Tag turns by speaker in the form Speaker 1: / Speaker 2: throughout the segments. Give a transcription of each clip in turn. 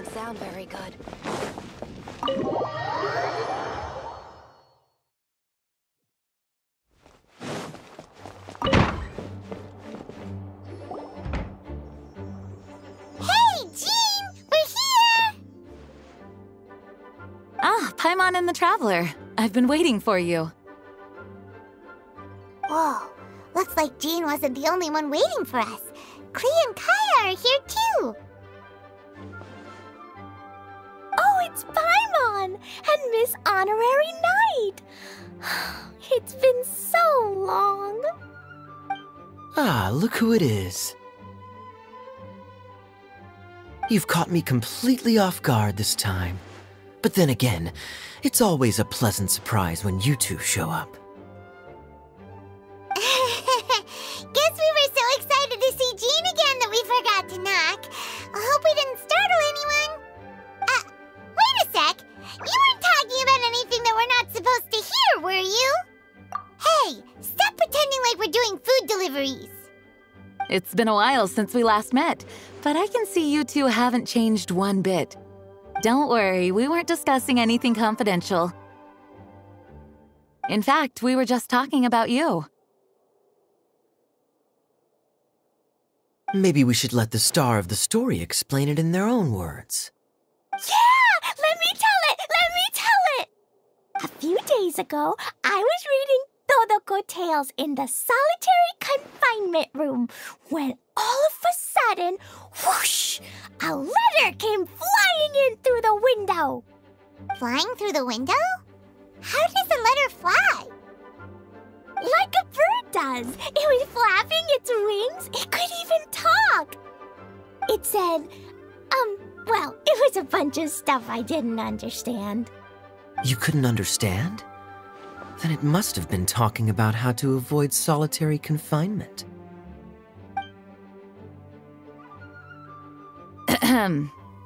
Speaker 1: doesn't sound very good.
Speaker 2: Hey, Jean! We're here!
Speaker 3: Ah, Paimon and the Traveler. I've been waiting for you.
Speaker 2: Whoa, looks like Jean wasn't the only one waiting for us. Klee and Kaya are here too.
Speaker 4: Oh, it's Paimon and Miss Honorary Knight. It's been so long.
Speaker 5: Ah, look who it is. You've caught me completely off guard this time. But then again, it's always a pleasant surprise when you two show up.
Speaker 2: Guess we were so excited to see Jean again that we forgot to knock. I hope we didn't startle anyone. Wait a sec. You weren't talking about anything that we're not supposed to hear, were you? Hey, stop pretending like we're doing food deliveries.
Speaker 3: It's been a while since we last met, but I can see you two haven't changed one bit. Don't worry, we weren't discussing anything confidential. In fact, we were just talking about you.
Speaker 5: Maybe we should let the star of the story explain it in their own words.
Speaker 4: Yeah! Let me tell it! Let me tell it! A few days ago, I was reading Todoko Tales in the solitary confinement room when all of a sudden, whoosh! A letter came flying in through the window.
Speaker 2: Flying through the window? How does a letter fly?
Speaker 4: Like a bird does. It was flapping its wings. It could even talk. It said, well, it was a bunch of stuff I didn't understand.
Speaker 5: You couldn't understand? Then it must have been talking about how to avoid solitary confinement.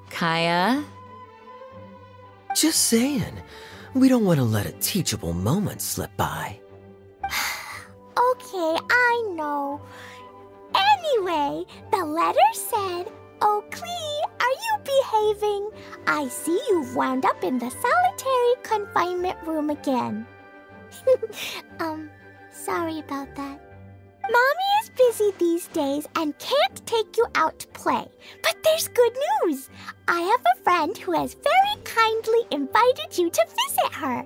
Speaker 3: Kaya?
Speaker 5: Just saying. We don't want to let a teachable moment slip by.
Speaker 4: Okay, I know. Anyway, the letter said, "Oh, Klee, are you behaving? I see you've wound up in the solitary confinement room again." Sorry about that. Mommy is busy these days and can't take you out to play. But there's good news. I have a friend who has very kindly invited you to visit her.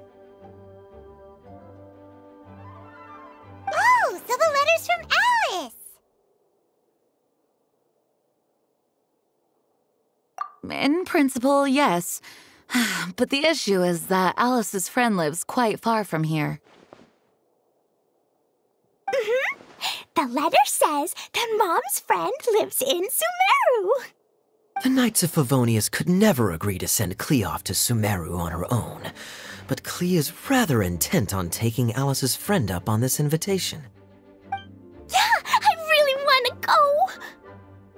Speaker 2: Oh, so the letter's from Alice!
Speaker 3: In principle, yes. But the issue is that Alice's friend lives quite far from here.
Speaker 4: The letter says that Mom's friend lives in Sumeru.
Speaker 5: The Knights of Favonius could never agree to send Klee off to Sumeru on her own, but Klee is rather intent on taking Alice's friend up on this invitation.
Speaker 4: Yeah, I really want to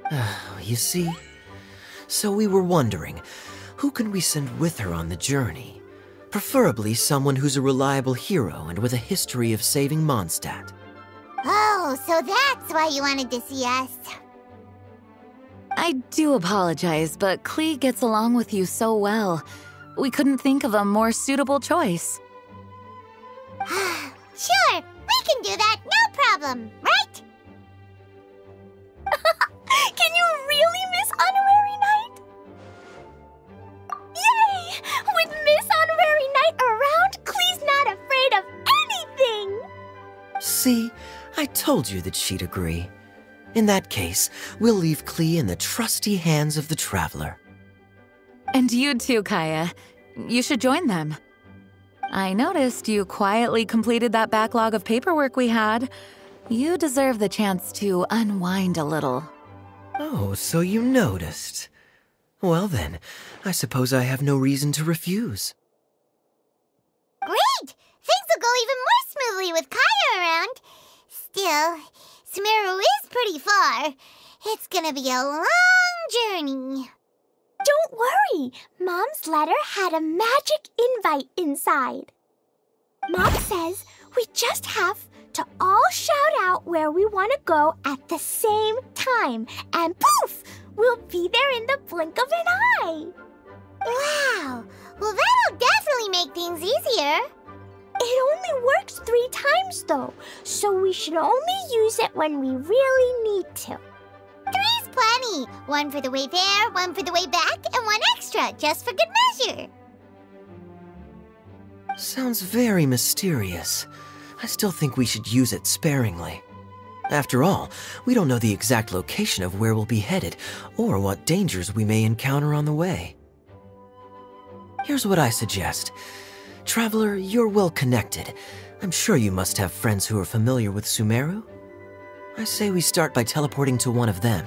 Speaker 4: go.
Speaker 5: You see? So we were wondering, who can we send with her on the journey? Preferably someone who's a reliable hero and with a history of saving Mondstadt.
Speaker 2: Oh, so that's why you wanted to see us.
Speaker 3: I do apologize, but Klee gets along with you so well. We couldn't think of a more suitable choice.
Speaker 2: Sure, we can do that, no problem, right?
Speaker 4: Can you really, Miss Honorary Knight? Yay! With Miss Honorary Knight around, Klee's not afraid of anything!
Speaker 5: See, I told you that she'd agree. In that case, we'll leave Klee in the trusty hands of the Traveler.
Speaker 3: And you too, Kaya. You should join them. I noticed you quietly completed that backlog of paperwork we had. You deserve the chance to unwind a little.
Speaker 5: Oh, so you noticed. Well then, I suppose I have no reason to refuse.
Speaker 2: Great! Things will go even more smoothly with Kaya around. Still, Sumeru is pretty far. It's gonna be a long journey.
Speaker 4: Don't worry, Mom's letter had a magic invite inside. Mom says we just have to all shout out where we want to go at the same time, and poof, we'll be there in the blink of an eye. many times, though, so we should only use it when we really need to.
Speaker 2: 3's plenty. 1 for the way there, 1 for the way back, and 1 extra, just for good measure.
Speaker 5: Sounds very mysterious. I still think we should use it sparingly. After all, we don't know the exact location of where we'll be headed, or what dangers we may encounter on the way. Here's what I suggest. Traveler, you're well connected. I'm sure you must have friends who are familiar with Sumeru. I say we start by teleporting to one of them.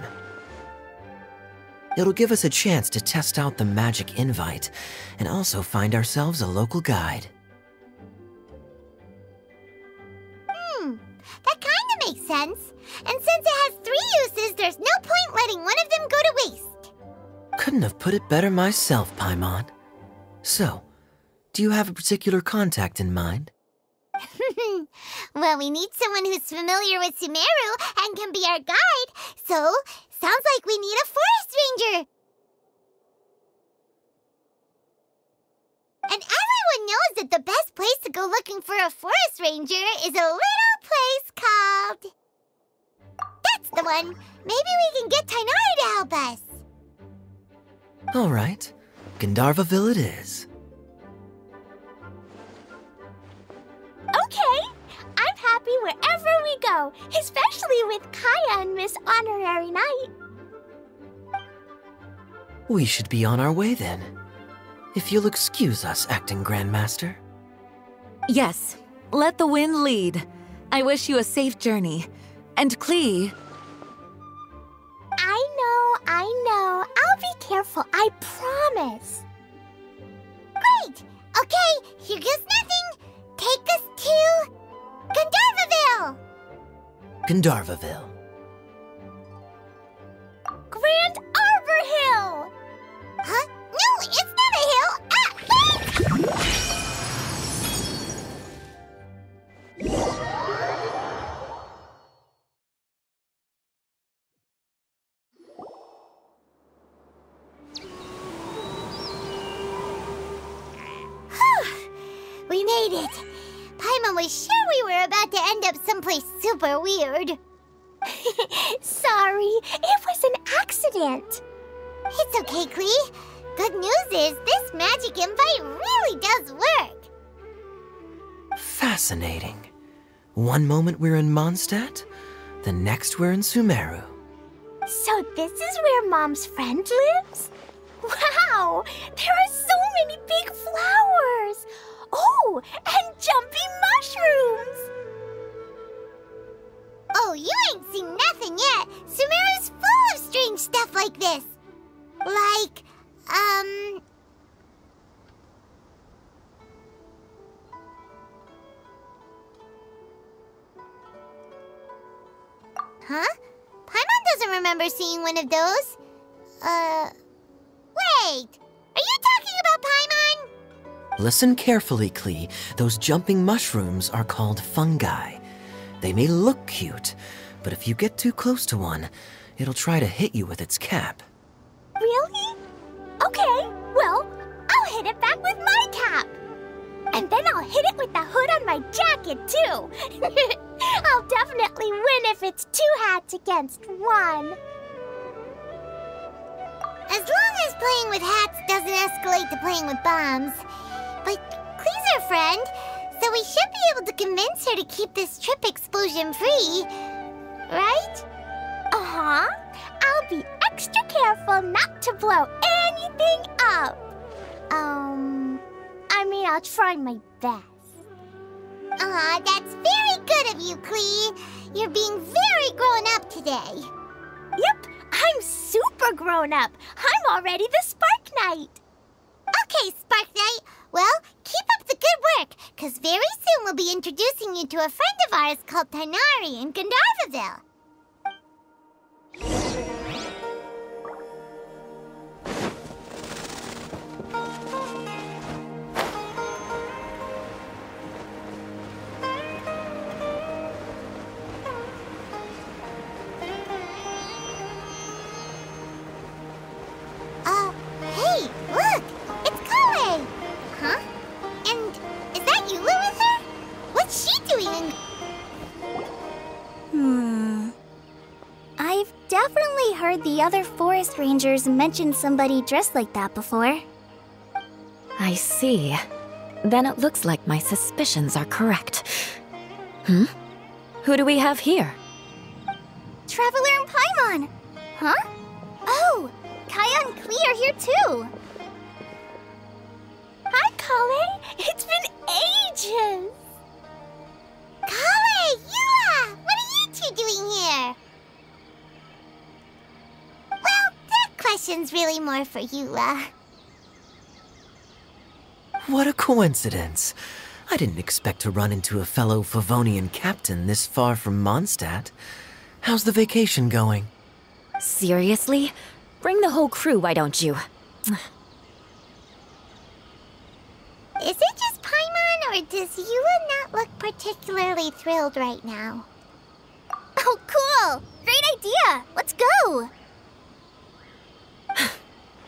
Speaker 5: It'll give us a chance to test out the magic invite, and also find ourselves a local guide.
Speaker 2: That kinda makes sense. And since it has 3 uses, there's no point letting one of them go to waste.
Speaker 5: Couldn't have put it better myself, Paimon. So, do you have a particular contact in mind?
Speaker 2: Well, we need someone who's familiar with Sumeru and can be our guide, so sounds like we need a forest ranger. And everyone knows that the best place to go looking for a forest ranger is a little place called... That's the one! Maybe we can get Tainari to help us.
Speaker 5: All right, Gandharvaville it is.
Speaker 4: Okay, I'm happy wherever we go, especially with Kaya and Miss Honorary Knight.
Speaker 5: We should be on our way then. If you'll excuse us, Acting Grandmaster.
Speaker 3: Yes, let the wind lead. I wish you a safe journey. And Klee...
Speaker 4: I know. I'll be careful, I promise.
Speaker 2: Great! Okay, here goes nothing. Take us to... Gandharvaville!
Speaker 5: Gandharvaville.
Speaker 4: Grand Arbor Hill!
Speaker 2: Huh? No, it's not a hill! We made it! Paimon was sure we were about to end up someplace super weird.
Speaker 4: Sorry, it was an accident.
Speaker 2: It's okay, Klee. Good news is this magic invite really does work.
Speaker 5: Fascinating. One moment we're in Mondstadt, the next we're in Sumeru.
Speaker 4: So this is where Mom's friend lives? Wow! There are so many big flowers! Oh, and jumping mushrooms!
Speaker 2: Oh, you ain't seen nothing yet. Sumeru's full of strange stuff like this. Like, Huh? Paimon doesn't remember seeing one of those. Wait! Are you talking about Paimon?
Speaker 5: Listen carefully, Klee. Those jumping mushrooms are called fungi. They may look cute, but if you get too close to one, it'll try to hit you with its cap.
Speaker 4: Really? Okay, well, I'll hit it back with my cap. And then I'll hit it with the hood on my jacket, too. I'll definitely win if it's 2 hats against 1.
Speaker 2: As long as playing with hats doesn't escalate to playing with bombs. But Klee's our friend, so we should be able to convince her to keep this trip explosion-free. Right?
Speaker 4: Uh-huh. I'll be extra careful not to blow anything up. I'll try my best.
Speaker 2: Aw, that's very good of you, Klee. You're being very grown up today.
Speaker 4: Yep, I'm super grown up. I'm already the Spark Knight.
Speaker 2: Okay, Spark Knight. Well, keep up the good work, because very soon we'll be introducing you to a friend of ours called Tainari in Gandharvaville. Hey, look! It's Kale! Huh? And is that Yula with her? What's she doing
Speaker 4: the other forest rangers mentioned somebody dressed like that before.
Speaker 3: I see. Then it looks like my suspicions are correct. Hmm? Who do we have here?
Speaker 4: Traveler and Paimon! Huh? Oh, Kaya and Klee are here too! Hi, Kale! It's been ages!
Speaker 2: Kale, Eula! What are you two doing here? Well, that question's really more for Eula.
Speaker 5: What a coincidence. I didn't expect to run into a fellow Favonian captain this far from Mondstadt. How's the vacation going?
Speaker 3: Seriously? Bring the whole crew, why don't you?
Speaker 2: Is it just Paimon, or does Eula not look particularly thrilled right now?
Speaker 4: Oh, cool! Great idea! Let's go!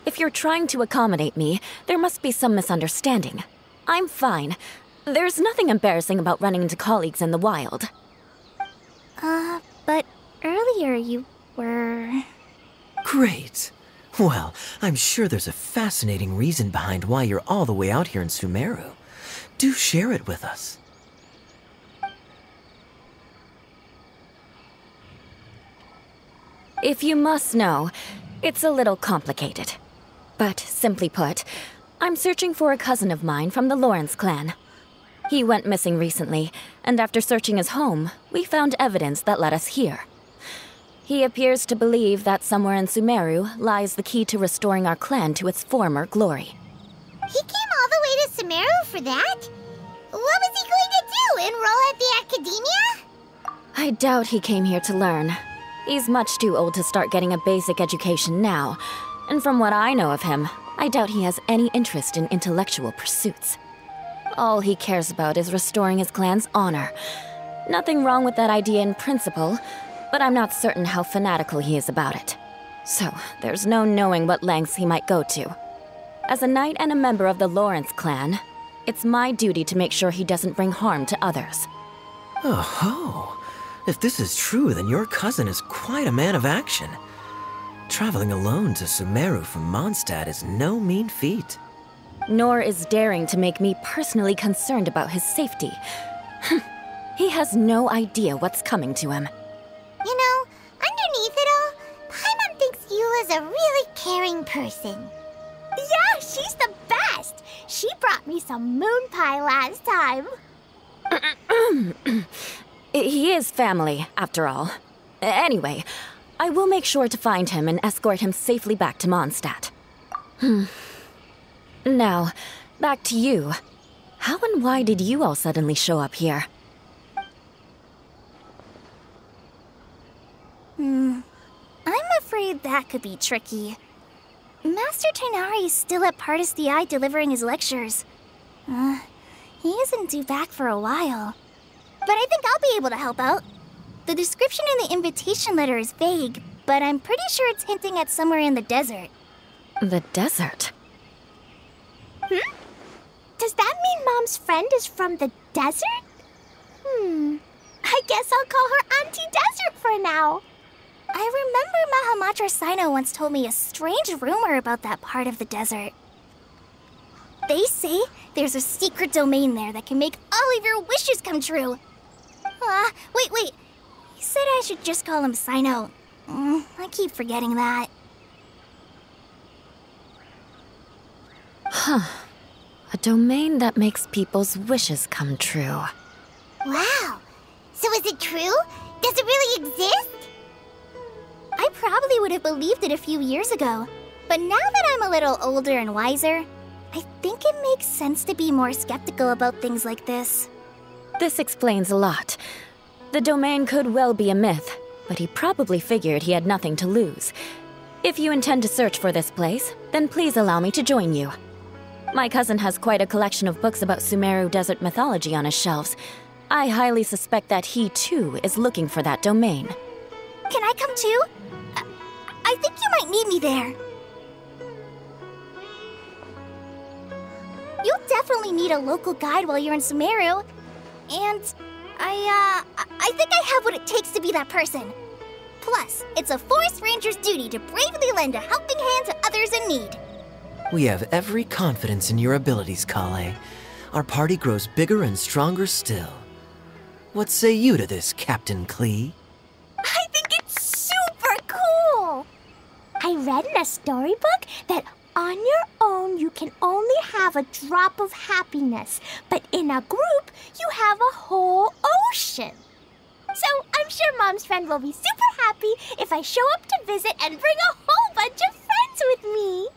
Speaker 3: If you're trying to accommodate me, there must be some misunderstanding. I'm fine. There's nothing embarrassing about running into colleagues in the wild.
Speaker 4: But earlier you were...
Speaker 5: Great. Well, I'm sure there's a fascinating reason behind why you're all the way out here in Sumeru. Do share it with us.
Speaker 3: If you must know, it's a little complicated. But simply put, I'm searching for a cousin of mine from the Lawrence clan. He went missing recently, and after searching his home, we found evidence that led us here. He appears to believe that somewhere in Sumeru lies the key to restoring our clan to its former glory.
Speaker 2: He came all the way to Sumeru for that? What was he going to do, enroll at the academia?
Speaker 3: I doubt he came here to learn. He's much too old to start getting a basic education now, and from what I know of him, I doubt he has any interest in intellectual pursuits. All he cares about is restoring his clan's honor. Nothing wrong with that idea in principle, but I'm not certain how fanatical he is about it. So, there's no knowing what lengths he might go to. As a knight and a member of the Lawrence clan, it's my duty to make sure he doesn't bring harm to others.
Speaker 5: Oh-ho! If this is true, then your cousin is quite a man of action. Traveling alone to Sumeru from Mondstadt is no mean feat.
Speaker 3: Nor is daring to make me personally concerned about his safety. He has no idea what's coming to him.
Speaker 2: You know, underneath it all, Paimon thinks Eula's a really caring person.
Speaker 4: Yeah, she's the best! She brought me some moon pie last time.
Speaker 3: He is family, after all. Anyway, I will make sure to find him and escort him safely back to Mondstadt. Now, back to you. How and why did you all suddenly show up here?
Speaker 4: I'm afraid that could be tricky. Master Tighnari is still at Partis the Eye delivering his lectures. He isn't due back for a while. But I think I'll be able to help out. The description in the invitation letter is vague, but I'm pretty sure it's hinting at somewhere in the desert.
Speaker 3: The desert?
Speaker 4: Does that mean Mom's friend is from the desert? I guess I'll call her Auntie Desert for now. I remember Mahamatra Sino once told me a strange rumor about that part of the desert. They say there's a secret domain there that can make all of your wishes come true. Wait. He said I should just call him Sino. I keep forgetting that.
Speaker 3: A domain that makes people's wishes come true.
Speaker 2: Wow. So is it true? Does it really exist?
Speaker 4: I probably would have believed it a few years ago. But now that I'm a little older and wiser, I think it makes sense to be more skeptical about things like this.
Speaker 3: This explains a lot. The domain could well be a myth, but he probably figured he had nothing to lose. If you intend to search for this place, then please allow me to join you. My cousin has quite a collection of books about Sumeru desert mythology on his shelves. I highly suspect that he, too, is looking for that domain.
Speaker 4: Can I come too? I think you might need me there. You'll definitely need a local guide while you're in Sumeru. And I think I have what it takes to be that person. Plus, it's a forest ranger's duty to bravely lend a helping hand to others in need.
Speaker 5: We have every confidence in your abilities, Kale. Our party grows bigger and stronger still. What say you to this, Captain Klee?
Speaker 4: I think it's super cool! I read in a storybook that on your own you can only have a drop of happiness, but in a group you have a whole ocean. So I'm sure Mom's friend will be super happy if I show up to visit and bring a whole bunch of friends with me.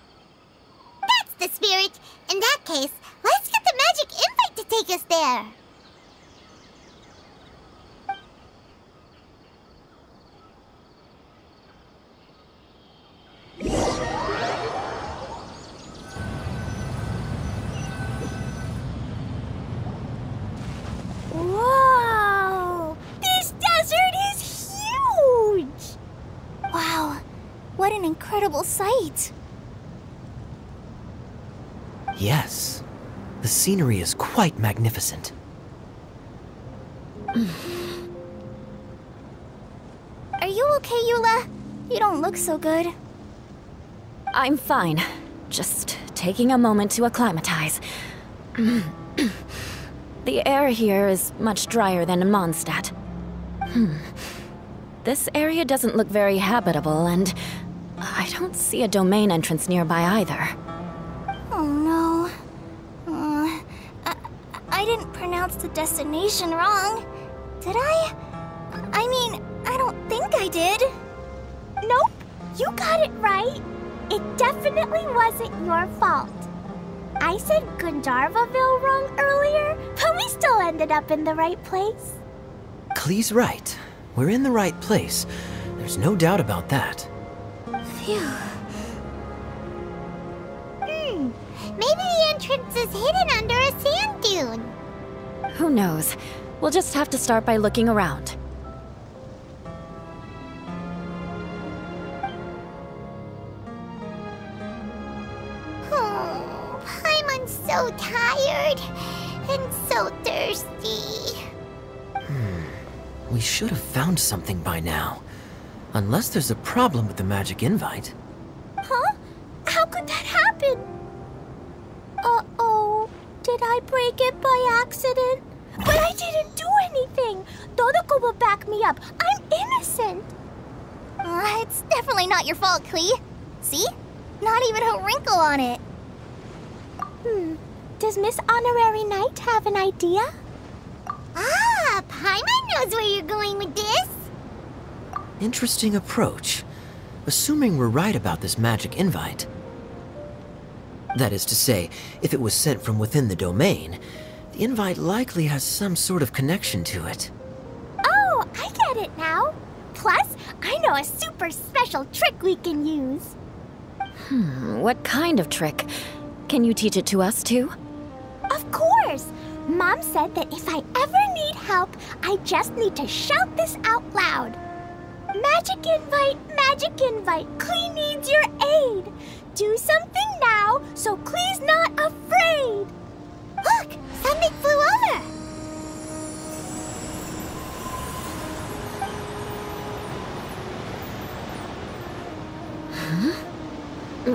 Speaker 2: That's the spirit. In that case, let's get the magic invite to take us there.
Speaker 4: Whoa! This desert is huge! Wow, what an incredible sight.
Speaker 5: Yes. The scenery is quite magnificent.
Speaker 4: Are you okay, Eula? You don't look so good.
Speaker 3: I'm fine. Just taking a moment to acclimatize. The air here is much drier than in Mondstadt. This area doesn't look very habitable, and I don't see a domain entrance nearby either.
Speaker 4: Oh no. I didn't pronounce the destination wrong. Did I? I mean, I don't think I did. Nope, you got it right. It definitely wasn't your fault. I said Gandharvaville wrong earlier, but we still ended up in the right place.
Speaker 5: Klee's right. We're in the right place. There's no doubt about that.
Speaker 4: Phew.
Speaker 2: Maybe the entrance is hidden under a sand dune.
Speaker 3: Who knows? We'll just have to start by looking around.
Speaker 2: Oh, Paimon's so tired and so thirsty.
Speaker 5: We should have found something by now. Unless there's a problem with the magic invite.
Speaker 4: Huh? How could that happen? Uh-oh. Did I break it by accident? But I didn't do anything. Todoko will back me up. I'm innocent. It's definitely not your fault, Klee. See? Not even a wrinkle on it. Does Miss Honorary Knight have an idea?
Speaker 2: Ah, Paimon knows where you're going with this.
Speaker 5: Interesting approach. Assuming we're right about this magic invite. That is to say, if it was sent from within the domain, the invite likely has some sort of connection to it.
Speaker 4: Oh, I get it now. Plus, I know a super special trick we can use.
Speaker 3: What kind of trick? Can you teach it to us too?
Speaker 4: Of course! Mom said that if I ever need help, I just need to shout this out loud. Magic invite, Klee needs your aid. Do something now so Klee's not afraid.
Speaker 2: Look, something flew over.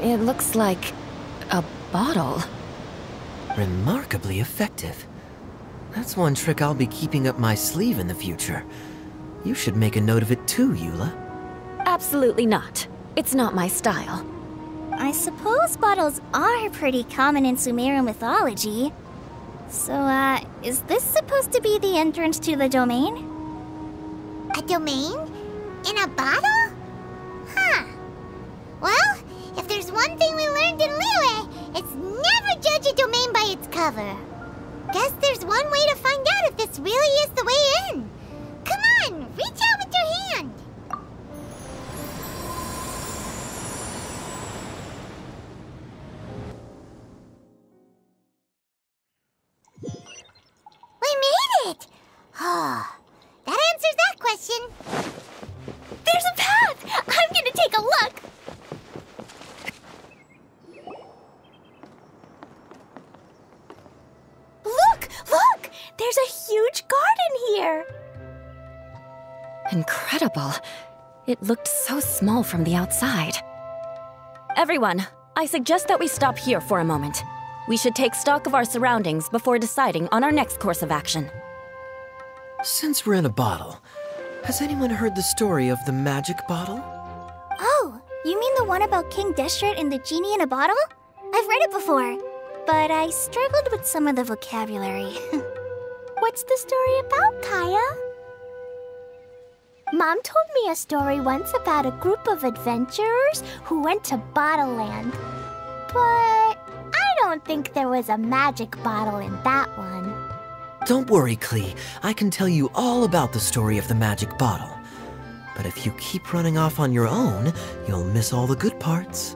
Speaker 3: It looks like a bottle.
Speaker 5: Remarkably effective. That's one trick I'll be keeping up my sleeve in the future. You should make a note of it too, Eula.
Speaker 3: Absolutely not. It's not my style.
Speaker 4: I suppose bottles are pretty common in Sumeru mythology. So, is this supposed to be the entrance to the domain?
Speaker 2: A domain? In a bottle? Huh. Well, if there's one thing we learned in Liyue, it's never judge a domain by its cover. Guess there's one way to find out if this really is the way in. Come on, reach out with your hand. We made it! Oh, that answers that question.
Speaker 4: There's a path! I'm gonna take a look! Look! There's a huge garden here!
Speaker 3: Incredible.
Speaker 1: It looked so small from the outside. Everyone, I suggest that we stop here for a moment. We should take stock of our surroundings before deciding on our next course of action.
Speaker 5: Since we're in a bottle, has anyone heard the story of the magic bottle?
Speaker 2: Oh, you mean the one about King Deshret and the genie in a bottle? I've read it before, but I struggled with some of the vocabulary.
Speaker 4: What's the story about, Kaya? Mom told me a story once about a group of adventurers who went to Bottle Land. But I don't think there was a magic bottle in that one.
Speaker 5: Don't worry, Klee. I can tell you all about the story of the magic bottle. But if you keep running off on your own, you'll miss all the good parts.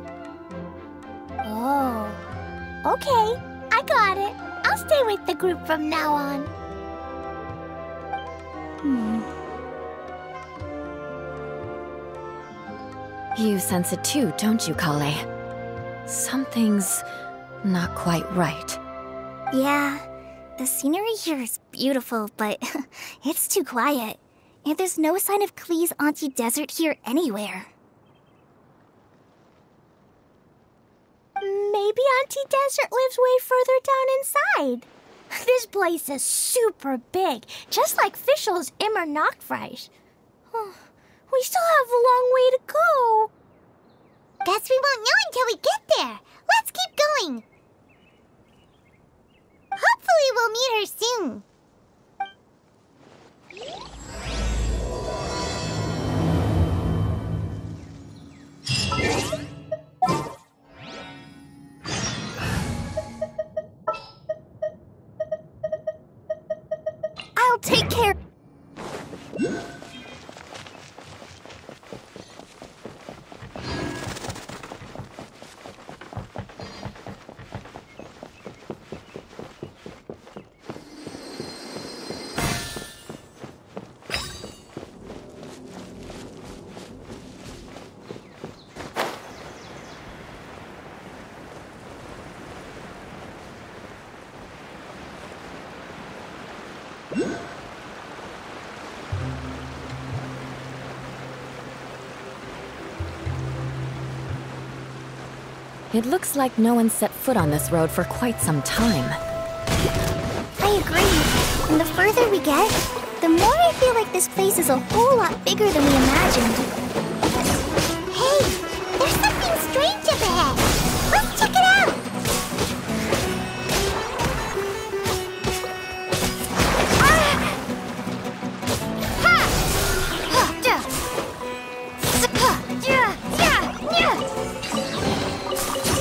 Speaker 4: Oh, okay. I got it. I'll stay with the group from now on.
Speaker 1: You sense it too, don't you, Kale? Something's not quite right.
Speaker 2: Yeah, the scenery here is beautiful, but it's too quiet. And there's no sign of Klee's Auntie Desert here anywhere.
Speaker 4: Maybe Auntie Desert lives way further down inside. This place is super big, just like Fischl's Immer Nachtreich. We still have a long way to go.
Speaker 2: Guess we won't know until we get there. Let's keep going. Hopefully we'll meet her soon.
Speaker 4: I'll take care.
Speaker 1: It looks like no one set foot on this road for quite some time.
Speaker 2: I agree. And the further we get, the more I feel like this place is a whole lot bigger than we imagined. Hey, there's something strange up ahead. Let's check it out.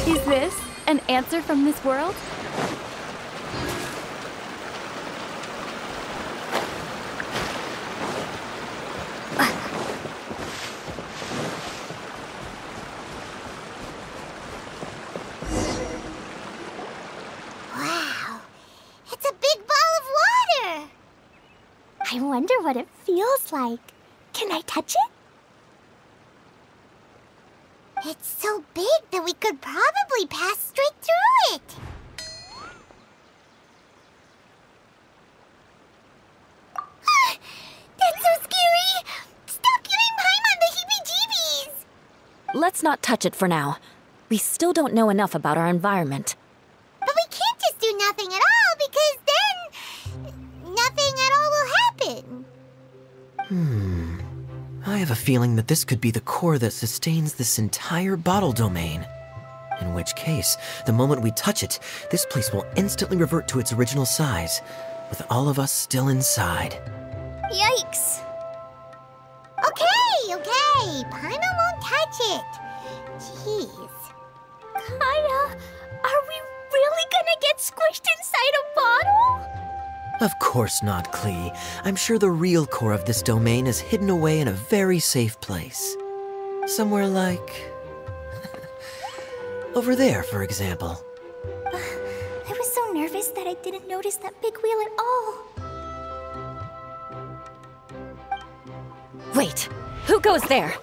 Speaker 3: Is this an answer from this world?
Speaker 2: Wow, it's a big ball of water.
Speaker 4: I wonder what it feels like. Can I touch it?
Speaker 2: It's so big that we could probably pass straight through it. That's so scary! Stop giving Paimon the heebie-jeebies!
Speaker 1: Let's not touch it for now. We still don't know enough about our environment.
Speaker 2: But we can't just do nothing at all, because then nothing at all will happen.
Speaker 5: I have a feeling that this could be the core that sustains this entire bottle domain. In which case, the moment we touch it, this place will instantly revert to its original size, with all of us still inside.
Speaker 2: Yikes. Okay. Paimon won't touch it. Jeez.
Speaker 4: Kaya, are we really gonna get squished inside a bottle?
Speaker 5: Of course not, Klee. I'm sure the real core of this domain is hidden away in a very safe place. Somewhere like... over there, for example.
Speaker 2: I was so nervous that I didn't notice that big wheel at all.
Speaker 1: Wait, who goes there?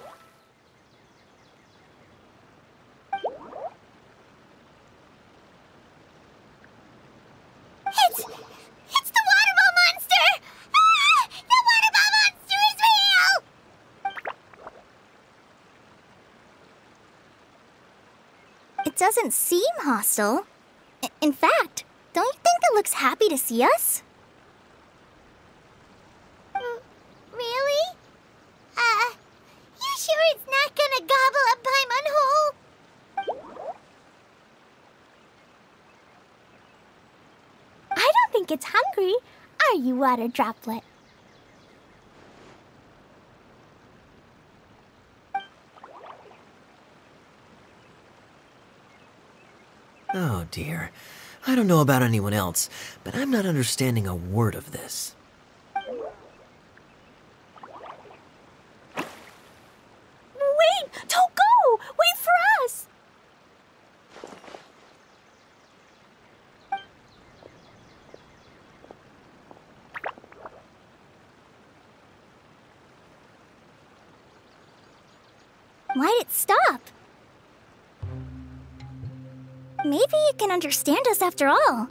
Speaker 2: It's the water ball monster! Ah! The water ball monster is real!
Speaker 4: doesn't seem hostile. In fact, don't you think it looks happy to see us?
Speaker 2: Really? You sure it's not gonna gobble up Paimon whole?
Speaker 4: I don't think it's hungry. Are you, Water Droplet?
Speaker 5: Oh dear. I don't know about anyone else, but I'm not understanding a word of this.
Speaker 4: Wait! Don't go! Wait for us! Why'd it stop? Maybe it can understand us after all.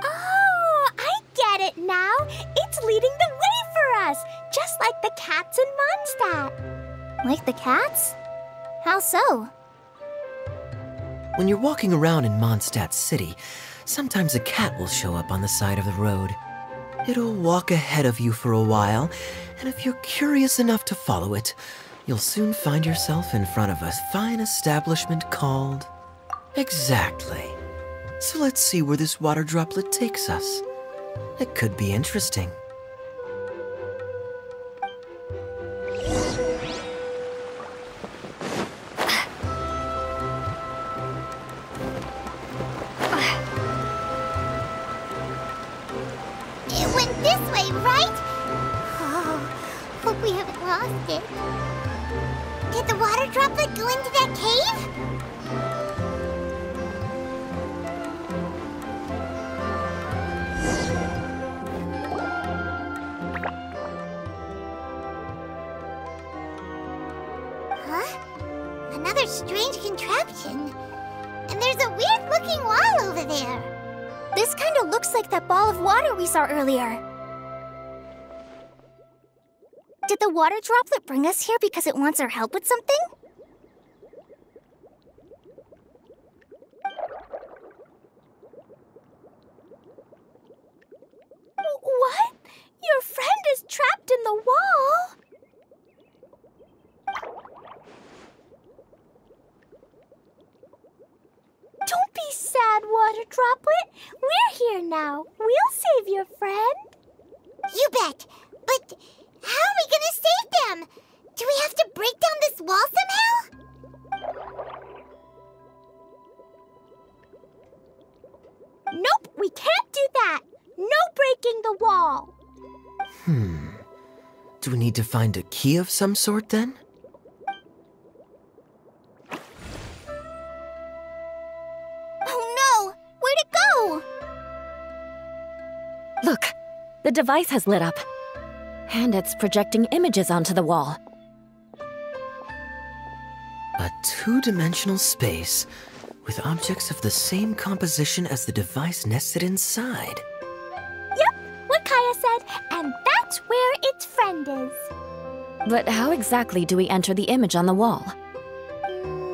Speaker 4: Oh, I get it now. It's leading the way for us, just like the cats in Mondstadt. Like the cats? How so?
Speaker 5: When you're walking around in Mondstadt City, sometimes a cat will show up on the side of the road. It'll walk ahead of you for a while, and if you're curious enough to follow it, you'll soon find yourself in front of a fine establishment called... Exactly. So let's see where this water droplet takes us. It could be interesting.
Speaker 2: It went this way, right? Oh, hope we haven't lost it. Did the water droplet go into that cave? Huh? Another strange contraption. And there's a weird-looking wall over there.
Speaker 4: This kind of looks like that ball of water we saw earlier. Did the water droplet bring us here because it wants our help with something? What? Your friend is trapped in the wall? Don't be sad, Water Droplet. We're here now. We'll save your friend.
Speaker 2: You bet. But how are we gonna save them? Do we have to break down this wall somehow?
Speaker 4: Nope, we can't do that. No breaking the wall.
Speaker 5: Do we need to find a key of some sort then?
Speaker 4: Oh no! Where'd it go?
Speaker 1: Look, the device has lit up. And it's projecting images onto the wall.
Speaker 5: A two-dimensional space with objects of the same composition as the device nested inside.
Speaker 4: Yep, what Kaya said, and that's where its friend is.
Speaker 1: But how exactly do we enter the image on the wall?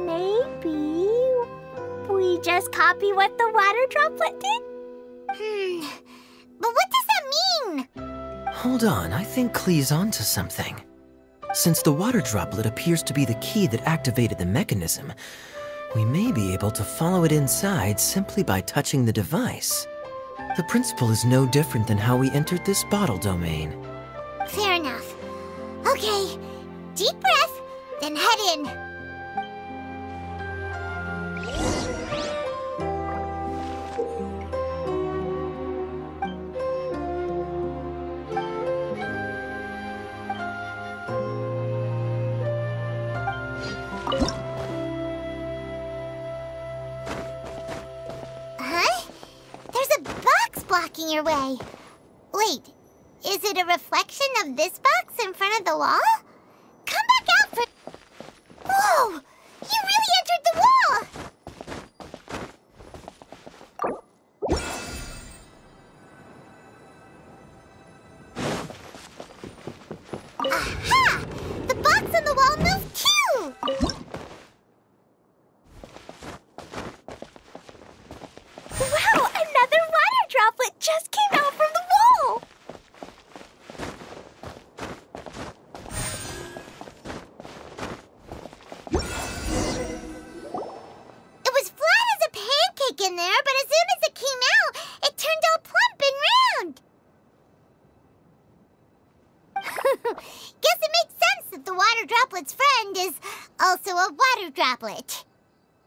Speaker 4: Maybe we just copy what the water droplet did?
Speaker 2: But what does that mean?
Speaker 5: Hold on, I think Klee's onto something. Since the water droplet appears to be the key that activated the mechanism, we may be able to follow it inside simply by touching the device. The principle is no different than how we entered this bottle domain.
Speaker 2: Fair enough. Okay, deep breath, then head in. Huh? There's a box blocking your way. Wait, is it a reflection of this box in front of the wall? Come back out for... Whoa! You really entered the wall! Aha! The box on the wall moved too! stick in there, but as soon as it came out, it turned all plump and round. Guess it makes sense that the water droplet's friend is also a water droplet.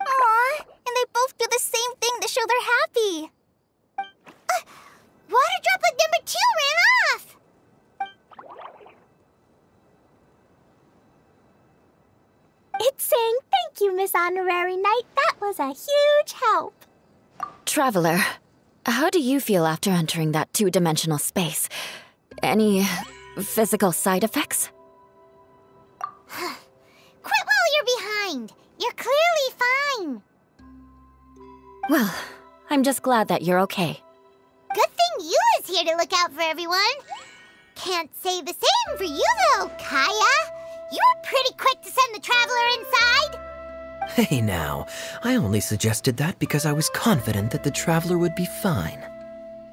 Speaker 4: Aw, and they both do the same thing to show they're happy.
Speaker 2: Water droplet number 2 ran off.
Speaker 4: It's saying thank you, Miss Honorary Knight. That was a huge help.
Speaker 1: Traveler, how do you feel after entering that two-dimensional space? Any physical side effects?
Speaker 2: Quit while you're behind. You're clearly fine.
Speaker 1: Well, I'm just glad that you're okay.
Speaker 2: Good thing Eula's here to look out for everyone. Can't say the same for you, though, Kaya. You were pretty quick to send the traveler inside.
Speaker 5: Hey now, I only suggested that because I was confident that the traveler would be fine.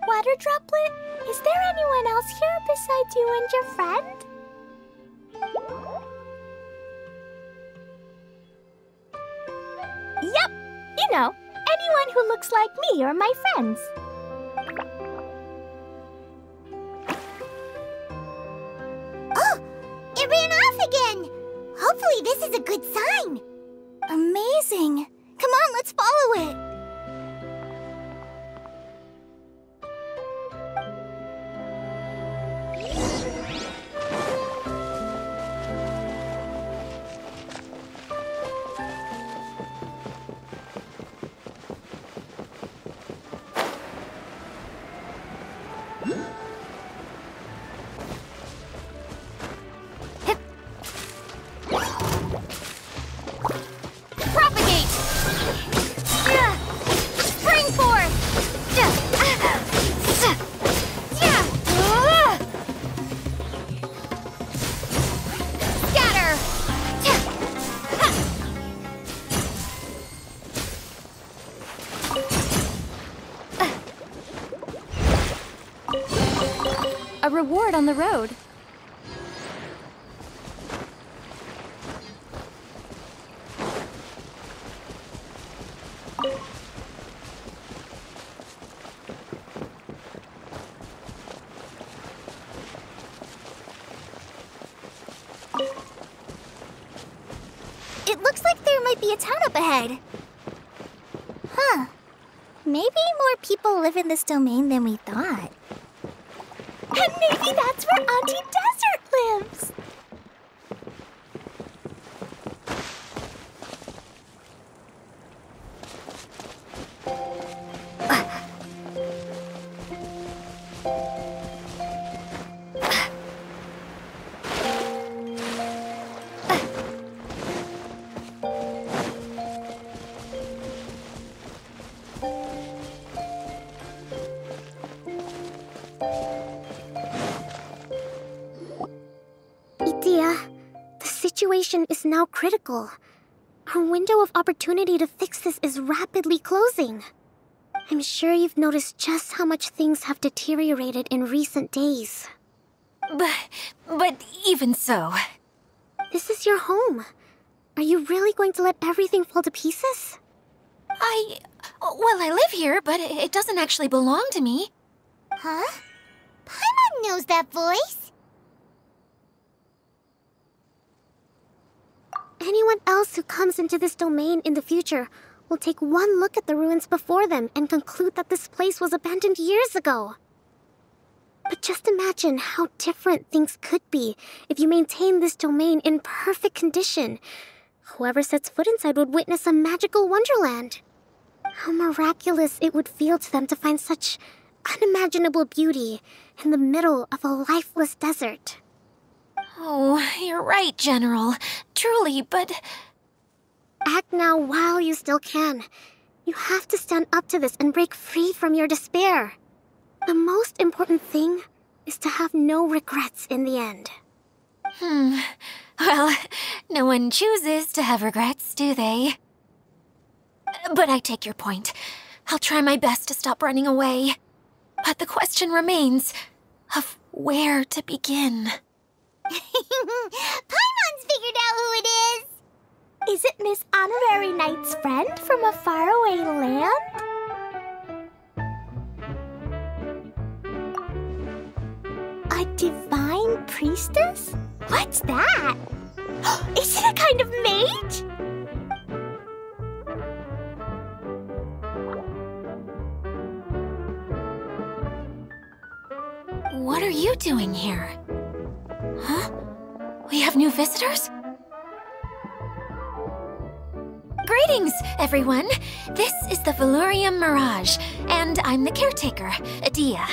Speaker 4: Water Droplet, is there anyone else here besides you and your friend? Yep, you know, anyone who looks like me or my friends.
Speaker 2: Oh, it ran off again. Hopefully this is a good sign.
Speaker 4: Amazing. Come on, let's follow it.
Speaker 1: A reward on the road.
Speaker 4: It looks like there might be a town up ahead. Huh. Maybe more people live in this domain than we thought. And maybe that's where Auntie Desert lives!
Speaker 6: The situation is now critical. Our window of opportunity to fix this is rapidly closing. I'm sure you've noticed just how much things have deteriorated in recent days.
Speaker 3: But even so...
Speaker 6: This is your home. Are you really going to let everything fall to pieces?
Speaker 3: Well, I live here, but it doesn't actually belong to me.
Speaker 2: Huh? Paimon knows that voice.
Speaker 6: Anyone else who comes into this domain in the future will take one look at the ruins before them and conclude that this place was abandoned years ago. But just imagine how different things could be if you maintain this domain in perfect condition. Whoever sets foot inside would witness a magical wonderland. How miraculous it would feel to them to find such unimaginable beauty in the middle of a lifeless desert.
Speaker 3: Oh, you're right, General. Truly, but...
Speaker 6: Act now while you still can. You have to stand up to this and break free from your despair. The most important thing is to have no regrets in the end.
Speaker 3: Well, no one chooses to have regrets, do they? But I take your point. I'll try my best to stop running away. But the question remains of where to begin.
Speaker 2: Paimon's figured out who it is.
Speaker 4: Is it Miss Honorary Knight's friend from a faraway land? Divine Priestess? What's that? Is it a kind of mage?
Speaker 1: What are you doing here? Huh? We have new visitors? Greetings, everyone! This is the Valurium Mirage, and I'm the caretaker, Adia.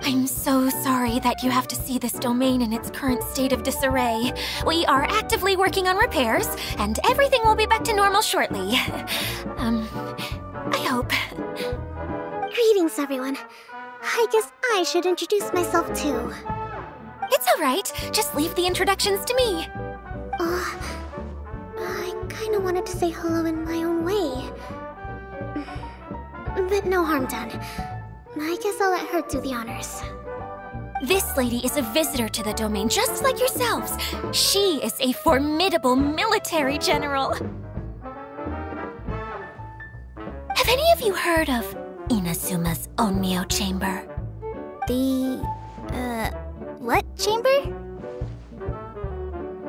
Speaker 1: I'm so sorry that you have to see this domain in its current state of disarray. We are actively working on repairs, and everything will be back to normal shortly. I hope.
Speaker 6: Greetings, everyone. I guess I should introduce myself too.
Speaker 1: It's alright, just leave the introductions to me.
Speaker 6: I kinda wanted to say hello in my own way. But no harm done. I guess I'll let her do the honors.
Speaker 1: This lady is a visitor to the domain, just like yourselves. She is a formidable military general. Have any of you heard of Inazuma's Onmyo Chamber?
Speaker 4: What chamber?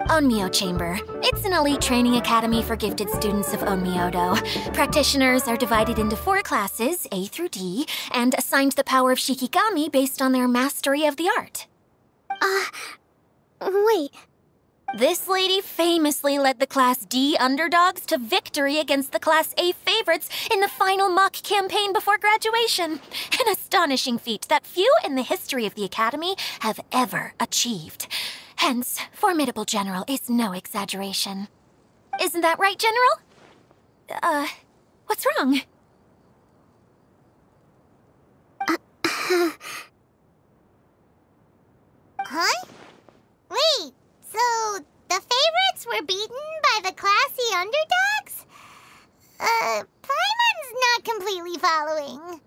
Speaker 1: Onmyo Chamber. It's an elite training academy for gifted students of Onmyodo. Practitioners are divided into 4 classes, A through D, and assigned the power of Shikigami based on their mastery of the art.
Speaker 6: Wait.
Speaker 1: This lady famously led the Class D underdogs to victory against the Class A favorites in the final mock campaign before graduation. An astonishing feat that few in the history of the Academy have ever achieved. Hence, formidable general is no exaggeration. Isn't that right, General? What's wrong?
Speaker 2: Huh? Wait, so the favorites were beaten by the classy underdogs? Paimon's not completely following.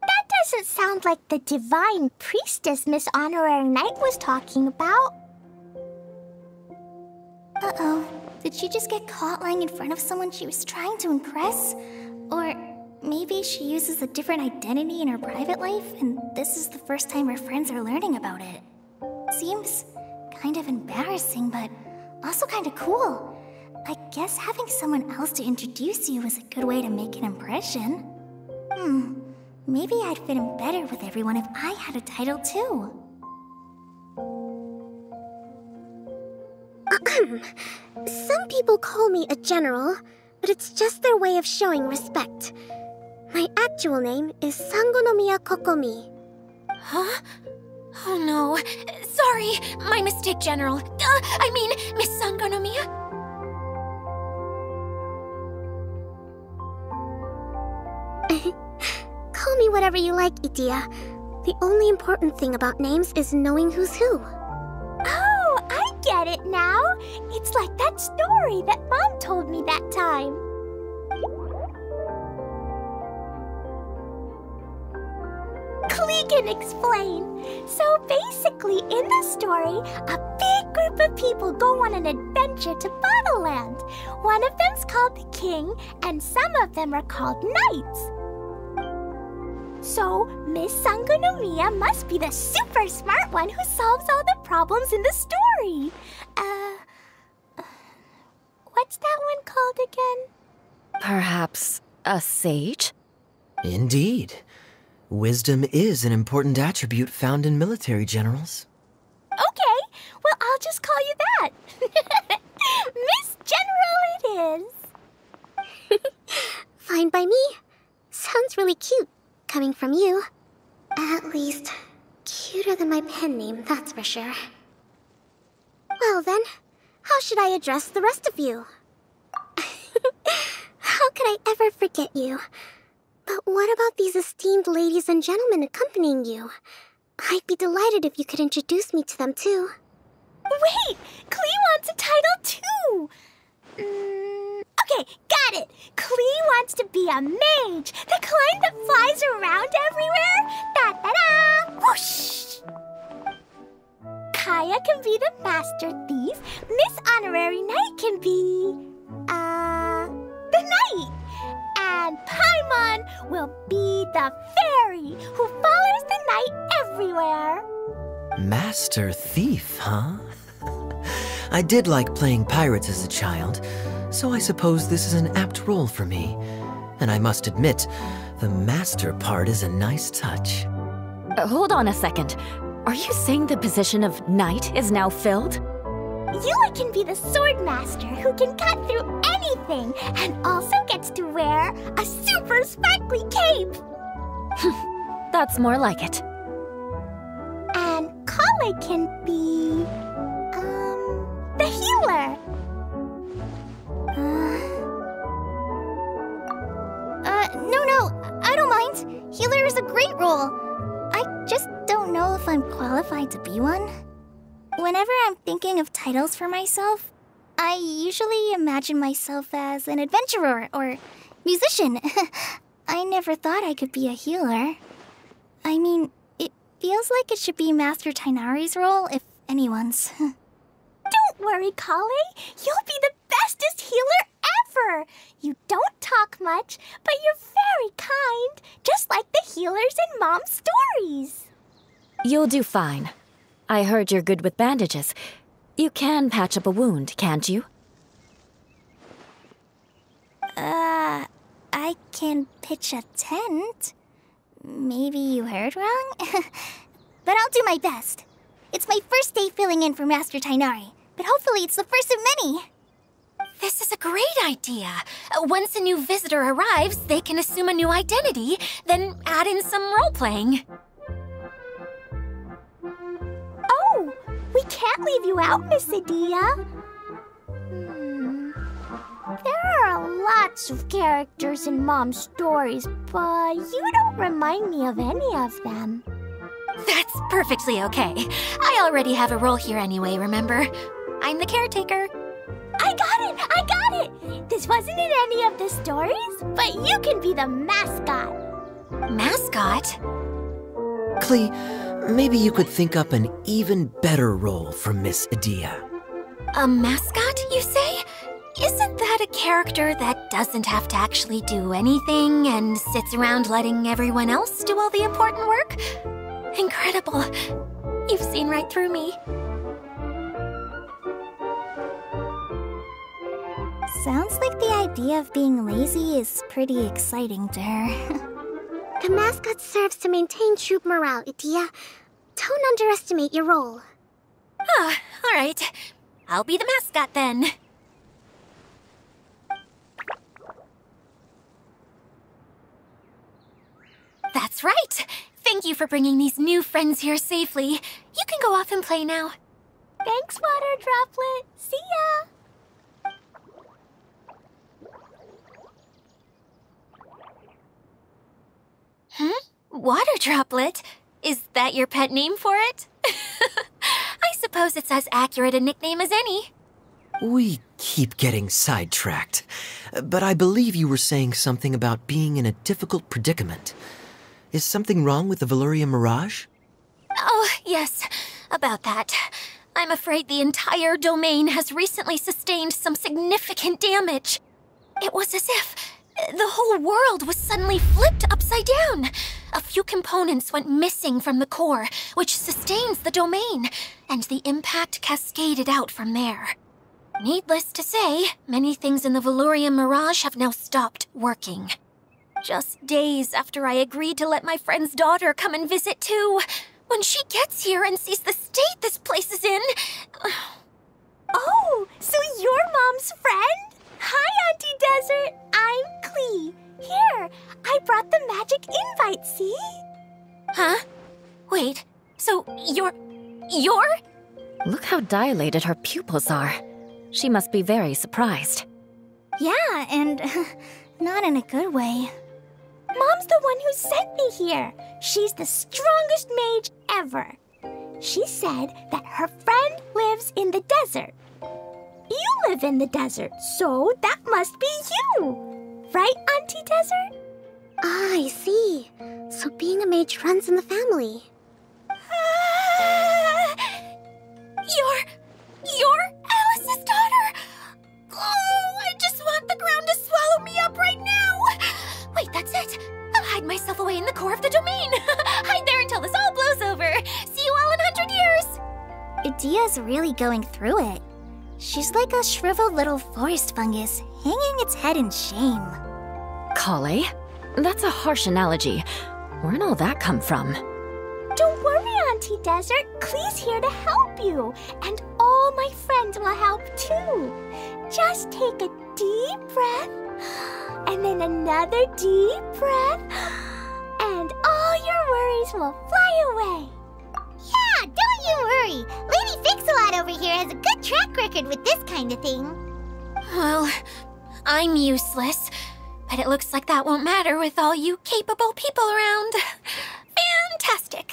Speaker 4: That doesn't sound like the Divine Priestess Miss Honorary Knight was talking about. Uh-oh. Did she just get caught lying in front of someone she was trying to impress? Or maybe she uses a different identity in her private life, and this is the first time her friends are learning about it. Seems kind of embarrassing, but also kind of cool. I guess having someone else to introduce you is a good way to make an impression. Maybe I'd fit in better with everyone if I had a title too.
Speaker 6: Some people call me a general, but it's just their way of showing respect. My actual name is Sangonomiya Kokomi.
Speaker 1: Huh? Oh no. Sorry, my mistake, General. I mean, Miss Sangonomiya.
Speaker 6: Call me whatever you like, Itia. The only important thing about names is knowing who's who.
Speaker 4: Oh, I get it now. It's like that story that Mom told me that time. Klee can explain. So basically, in the story, a big group of people go on an adventure to Bottleland. One of them's called the King, and some of them are called Knights. So, Miss Sangonomiya must be the super smart one who solves all the problems in the story. What's that one called again?
Speaker 1: Perhaps a sage?
Speaker 5: Indeed. Wisdom is an important attribute found in military generals.
Speaker 4: Okay, well, I'll just call you that. Miss General it is.
Speaker 6: Fine by me. Sounds really cute, coming from you. At least, cuter than my pen name, that's for sure. Well then, how should I address the rest of you? How could I ever forget you? But what about these esteemed ladies and gentlemen accompanying you? I'd be delighted if you could introduce me to them too.
Speaker 4: Wait, Klee wants a title too. Okay, got it. Klee wants to be a mage, the kind that flies around everywhere. Da-da-da! Whoosh! Kaya can be the master thief. Miss Honorary Knight can be, the knight. And Paimon will be the fairy who follows the knight everywhere.
Speaker 5: Master Thief, huh? I did like playing pirates as a child, so I suppose this is an apt role for me. And I must admit, the master part is a nice touch.
Speaker 3: Hold on a second. Are you saying the position of knight is now filled?
Speaker 4: Eula can be the sword master who can cut through anything and also gets to wear a super sparkly cape.
Speaker 3: That's more like it.
Speaker 4: And Kale can be... the healer. No, I don't mind. Healer is a great role. I just don't know if I'm qualified to be one. Whenever I'm thinking of titles for myself, I usually imagine myself as an adventurer or musician. I never thought I could be a healer. I mean, it feels like it should be Master Tainari's role, if anyone's. Don't worry, Kale. You'll be the bestest healer ever. You don't talk much, but you're very kind, just like the healers in Mom's stories.
Speaker 3: You'll do fine. I heard you're good with bandages. You can patch up a wound, can't you?
Speaker 4: I can pitch a tent. Maybe you heard wrong? But I'll do my best. It's my first day filling in for Master Tainari, but hopefully it's the first of many.
Speaker 1: This is a great idea. Once a new visitor arrives, they can assume a new identity, then add in some role-playing.
Speaker 4: Oh, we can't leave you out, Miss Adia. There are lots of characters in Mom's stories, but you don't remind me of any of them.
Speaker 1: That's perfectly okay. I already have a role here anyway, remember? I'm the caretaker.
Speaker 4: I got it! This wasn't in any of the stories, but you can be the mascot.
Speaker 1: Mascot?
Speaker 5: Klee, maybe you could think up an even better role for Miss Adia.
Speaker 1: A mascot, you say? Isn't that a character that doesn't have to actually do anything and sits around letting everyone else do all the important work? Incredible. You've seen right through me.
Speaker 4: Sounds like the idea of being lazy is pretty exciting to her.
Speaker 6: The mascot serves to maintain troop morale, Adia. Don't underestimate your role.
Speaker 1: Ah, all right. I'll be the mascot then. That's right. Thank you for bringing these new friends here safely. You can go off and play now.
Speaker 4: Thanks, Water Droplet. See ya!
Speaker 1: Water Droplet? Is that your pet name for it? I suppose it's as accurate a nickname as any.
Speaker 5: We keep getting sidetracked, but I believe you were saying something about being in a difficult predicament. Is something wrong with the Veluria Mirage?
Speaker 1: Oh, yes, about that. I'm afraid the entire domain has recently sustained some significant damage. It was as if the whole world was suddenly flipped upside down. A few components went missing from the core, which sustains the domain, and the impact cascaded out from there. Needless to say, many things in the Veluria Mirage have now stopped working. Just days after I agreed to let my friend's daughter come and visit too. When she gets here and sees the state this place is in...
Speaker 4: Oh, so you're Mom's friend? Hi, Auntie Desert. I'm Klee. Here, I brought the magic invite, see?
Speaker 1: Huh? Wait, so you're...
Speaker 3: Look how dilated her pupils are. She must be very surprised.
Speaker 4: Yeah, and not in a good way. Mom's the one who sent me here. She's the strongest mage ever. She said that her friend lives in the desert. You live in the desert, so that must be you. Right, Auntie Desert?
Speaker 6: Ah, I see. So being a mage runs in the family.
Speaker 1: You're Alice's daughter? Oh, I just want the ground to swallow me up right now. Wait, that's it.
Speaker 4: Idia's really going through it. She's like a shriveled little forest fungus, hanging its head in shame.
Speaker 7: Kale? That's a harsh analogy. Where'd all that come from?
Speaker 4: Don't worry, Auntie Desert. Klee's here to help you. And all my friends will help too. Just take a deep breath, and then another deep breath, and all your worries will fly away.
Speaker 2: Yeah, don't you worry. Lady Fix-A-Lot over here has a good track record with this kind of thing.
Speaker 1: Well, I'm useless, but it looks like that won't matter with all you capable people around. Fantastic.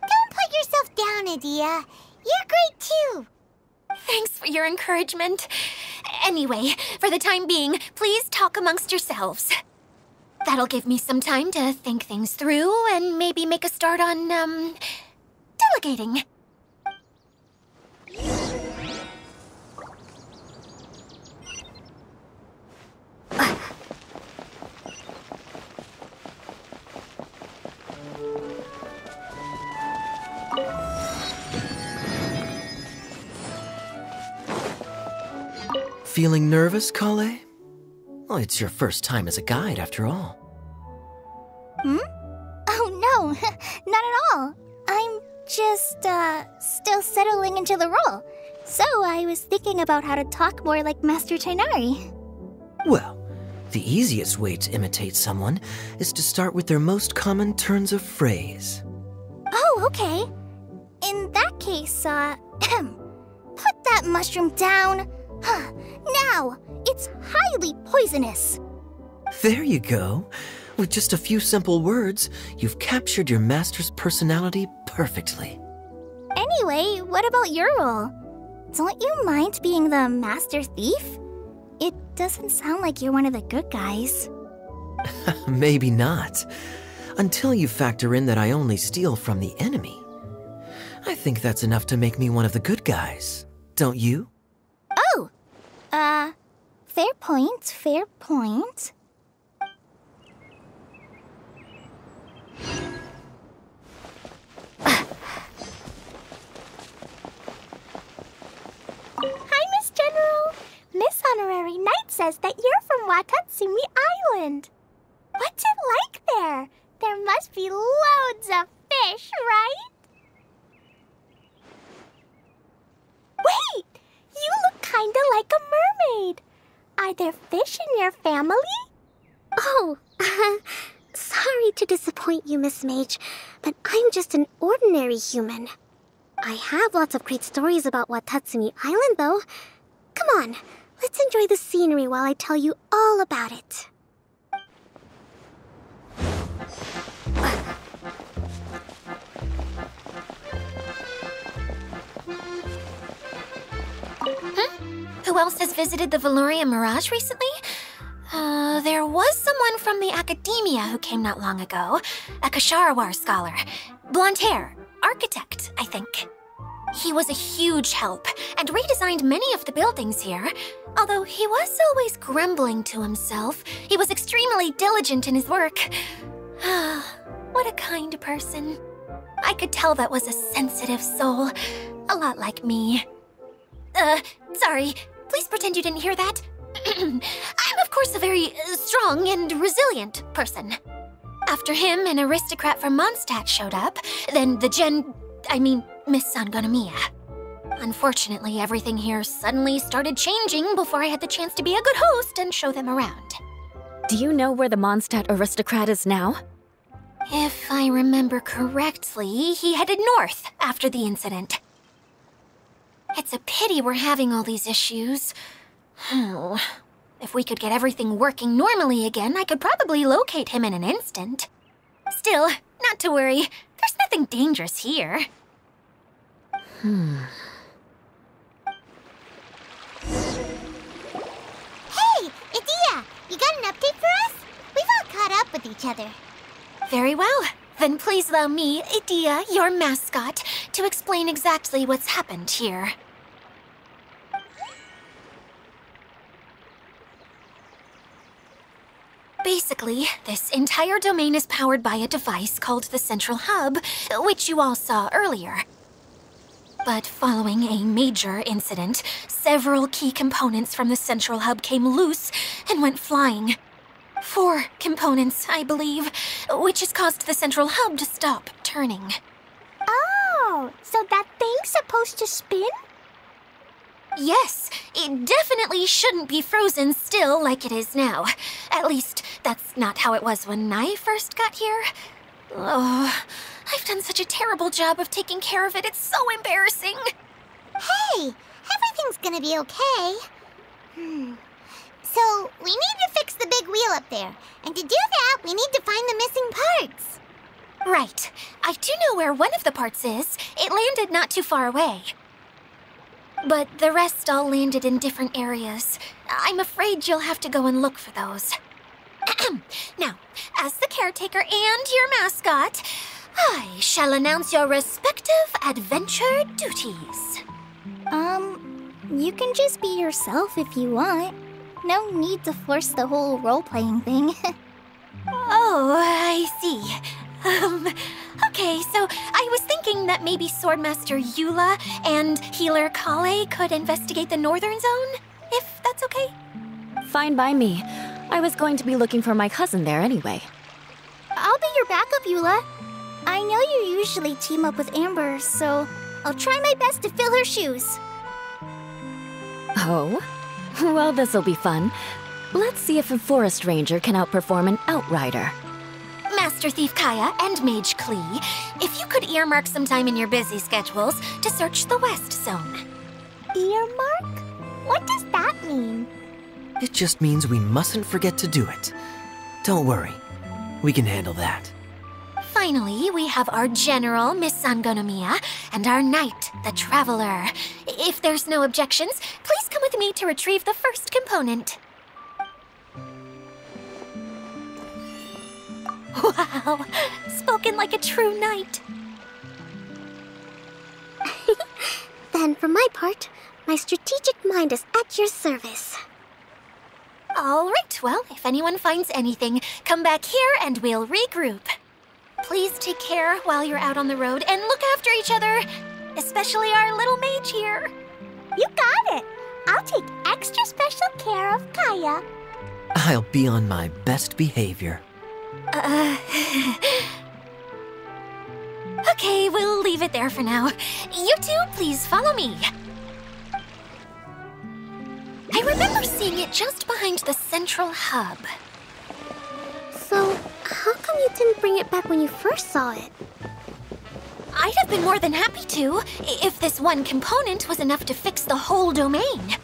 Speaker 2: Don't put yourself down, Idia. You're great too.
Speaker 1: Thanks for your encouragement. Anyway, for the time being, please talk amongst yourselves. That'll give me some time to think things through and maybe make a start on, delegating.
Speaker 5: Feeling nervous, Kale? Well, it's your first time as a guide, after all.
Speaker 4: Oh no, not at all. I'm just, still settling into the role. So I was thinking about how to talk more like Master Tighnari.
Speaker 5: Well, the easiest way to imitate someone is to start with their most common turns of phrase.
Speaker 4: Oh, okay. In that case, put that mushroom down. Now, it's highly poisonous.
Speaker 5: There you go. With just a few simple words, you've captured your master's personality perfectly.
Speaker 4: Anyway, what about your role? Don't you mind being the master thief? It doesn't sound like you're one of the good guys.
Speaker 5: Maybe not. Until you factor in that I only steal from the enemy. I think that's enough to make me one of the good guys. Don't you?
Speaker 4: Oh! Fair point, fair point. Hi, Miss General. Miss Honorary Knight says that you're from Watatsumi Island. What's it like there? There must be loads of fish, right? Wait! You look kinda like a mermaid. Are there fish in your family?
Speaker 6: Oh, sorry to disappoint you, Miss Mage, but I'm just an ordinary human. I have lots of great stories about Watatsumi Island, though. Come on, let's enjoy the scenery while I tell you all about it.
Speaker 1: Who else has visited the Veloria Mirage recently? There was someone from the academia who came not long ago. A Kasharawar scholar. Blonde hair. Architect, I think. He was a huge help and redesigned many of the buildings here. Although he was always grumbling to himself, he was extremely diligent in his work. What a kind person. I could tell that was a sensitive soul. A lot like me. Sorry. Please pretend you didn't hear that. I'm, of course, a very strong and resilient person. After him, an aristocrat from Mondstadt showed up, then Miss Sangonomiya. Unfortunately, everything here suddenly started changing before I had the chance to be a good host and show them around.
Speaker 7: Do you know where the Mondstadt aristocrat is now?
Speaker 1: If I remember correctly, he headed north after the incident. It's a pity we're having all these issues. Oh, if we could get everything working normally again, I could probably locate him in an instant. Still, not to worry. There's nothing dangerous here.
Speaker 2: Hey, Idia! You got an update for us? We've all caught up with each other.
Speaker 1: Very well. Then please allow me, Idia, your mascot, to explain exactly what's happened here. Basically, this entire domain is powered by a device called the Central Hub, which you all saw earlier. But following a major incident, several key components from the central hub came loose and went flying. 4 components, I believe, which has caused the central hub to stop turning.
Speaker 4: Oh, so that thing's supposed to spin?
Speaker 1: Yes, it definitely shouldn't be frozen still like it is now. At least, that's not how it was when I first got here. Oh, I've done such a terrible job of taking care of it, it's so embarrassing.
Speaker 2: Hey, everything's gonna be okay. So, we need to fix the big wheel up there. And to do that, we need to find the missing parts.
Speaker 1: Right. I do know where one of the parts is. It landed not too far away. But the rest all landed in different areas. I'm afraid you'll have to go and look for those. Now, as the caretaker and your mascot, I shall announce your respective adventure duties.
Speaker 4: You can just be yourself if you want. No need to force the whole role-playing thing.
Speaker 1: Oh, I see. Okay, so I was thinking that maybe Swordmaster Eula and Healer Kale could investigate the Northern Zone, if that's okay?
Speaker 7: Fine by me. I was going to be looking for my cousin there anyway.
Speaker 4: I'll be your backup, Eula. I know you usually team up with Amber, so I'll try my best to fill her shoes.
Speaker 7: Oh? Well, this'll be fun. Let's see if a forest ranger can outperform an outrider.
Speaker 1: Master Thief Kaya and Mage Klee, if you could earmark some time in your busy schedules to search the West Zone.
Speaker 4: Earmark? What does that mean?
Speaker 5: It just means we mustn't forget to do it. Don't worry, we can handle that.
Speaker 1: Finally, we have our General, Miss Sangonomiya, and our Knight, the Traveler. If there's no objections, please come with me to retrieve the first component. Wow, spoken like a true knight.
Speaker 6: Then, for my part, my strategic mind is at your service.
Speaker 1: All right, well, if anyone finds anything, come back here and we'll regroup. Please take care while you're out on the road and look after each other, especially our little mage here.
Speaker 4: You got it. I'll take extra special care of Kaya.
Speaker 5: I'll be on my best behavior.
Speaker 1: Okay, we'll leave it there for now. You two, please follow me. I remember seeing it just behind the central hub.
Speaker 6: So, how come you didn't bring it back when you first saw it?
Speaker 1: I'd have been more than happy to, if this one component was enough to fix the whole domain.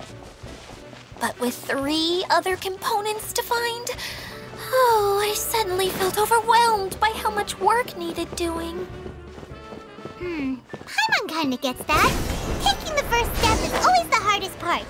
Speaker 1: But with 3 other components to find, oh, I suddenly felt overwhelmed by how much work needed doing.
Speaker 2: Paimon kinda gets that. Taking the first step is always the hardest part.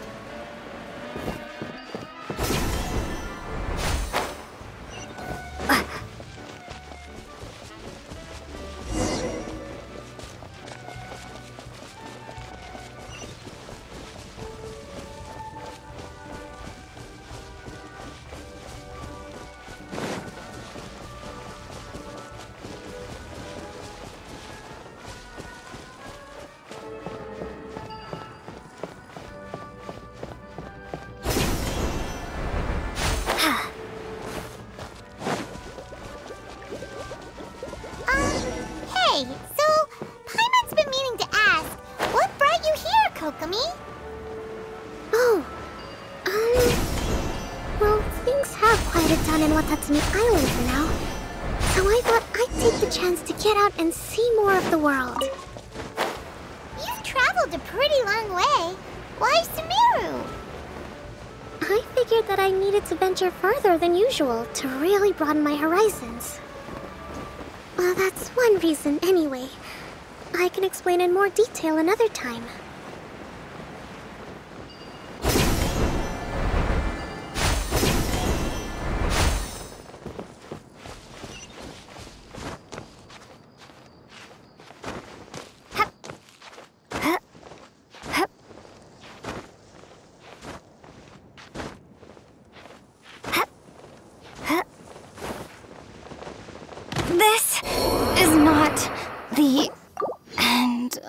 Speaker 2: Hey, so Paimon's been meaning to ask, what brought you here, Kokomi?
Speaker 6: Oh, well, things have quieted down in Watatsumi Island for now. So I thought I'd take the chance to get out and see more of the world.
Speaker 2: You've traveled a pretty long way. Why Sumeru?
Speaker 6: I figured that I needed to venture further than usual to really broaden my horizons. Well, that's one reason anyway. I can explain in more detail another time.
Speaker 4: This is not the end.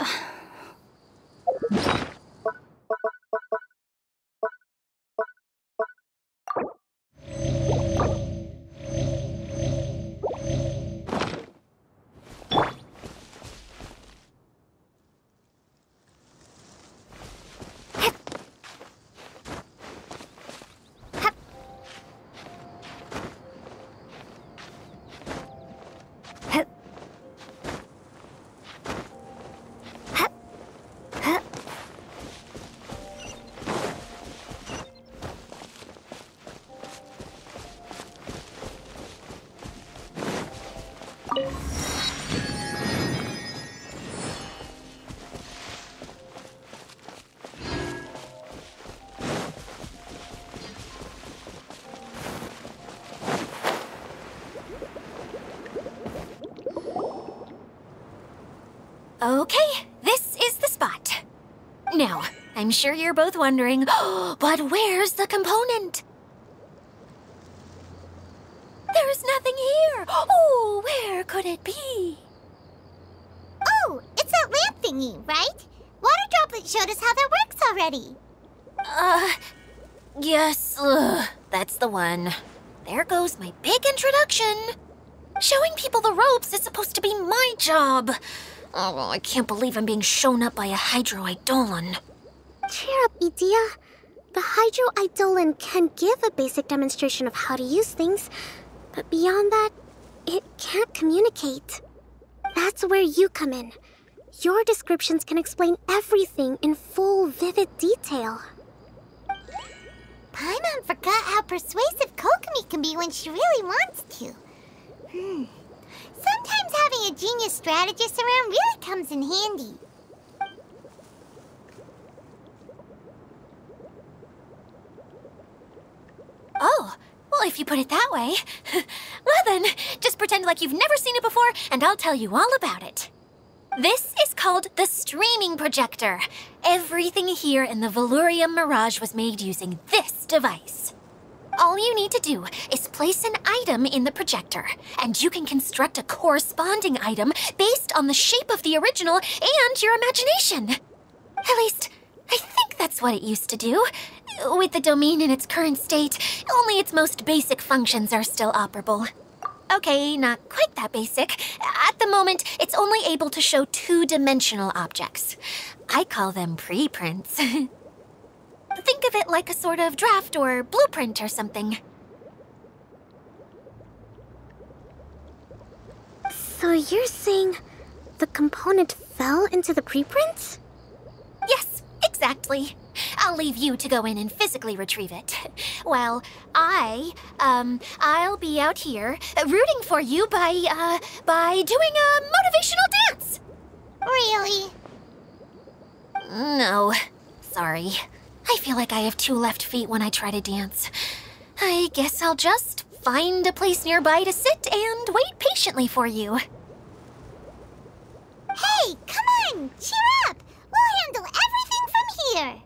Speaker 1: Okay, this is the spot. Now, I'm sure you're both wondering, but where's the component? There's nothing here. Oh, where could it be?
Speaker 2: Oh, it's that lamp thingy, right? Water Droplet showed us how that works already.
Speaker 1: Yes, that's the one. There goes my big introduction. Showing people the ropes is supposed to be my job. Oh, I can't believe I'm being shown up by a Hydro-Eidolon.
Speaker 6: Cheer up, Edea. The Hydro-Eidolon can give a basic demonstration of how to use things, but beyond that, it can't communicate. That's where you come in. Your descriptions can explain everything in full, vivid detail.
Speaker 2: Paimon forgot how persuasive Kokomi can be when she really wants to. Sometimes having a genius strategist around really comes in handy.
Speaker 1: Oh, well, if you put it that way. Well then, just pretend like you've never seen it before, and I'll tell you all about it. This is called the streaming projector. Everything here in the Valurium Mirage was made using this device. All you need to do is place an item in the projector, and you can construct a corresponding item based on the shape of the original and your imagination. At least, I think that's what it used to do. With the domain in its current state, only its most basic functions are still operable. Okay, not quite that basic. At the moment, it's only able to show two-dimensional objects. I call them preprints. Think of it like a sort of draft or blueprint or something.
Speaker 6: So you're saying the component fell into the preprints?
Speaker 1: Yes, exactly. I'll leave you to go in and physically retrieve it. Well, I'll be out here rooting for you by doing a motivational dance.
Speaker 2: Really?
Speaker 1: No, sorry. I feel like I have two left feet when I try to dance. I guess I'll just find a place nearby to sit and wait patiently for you.
Speaker 2: Hey, come on! Cheer up! We'll handle everything from here!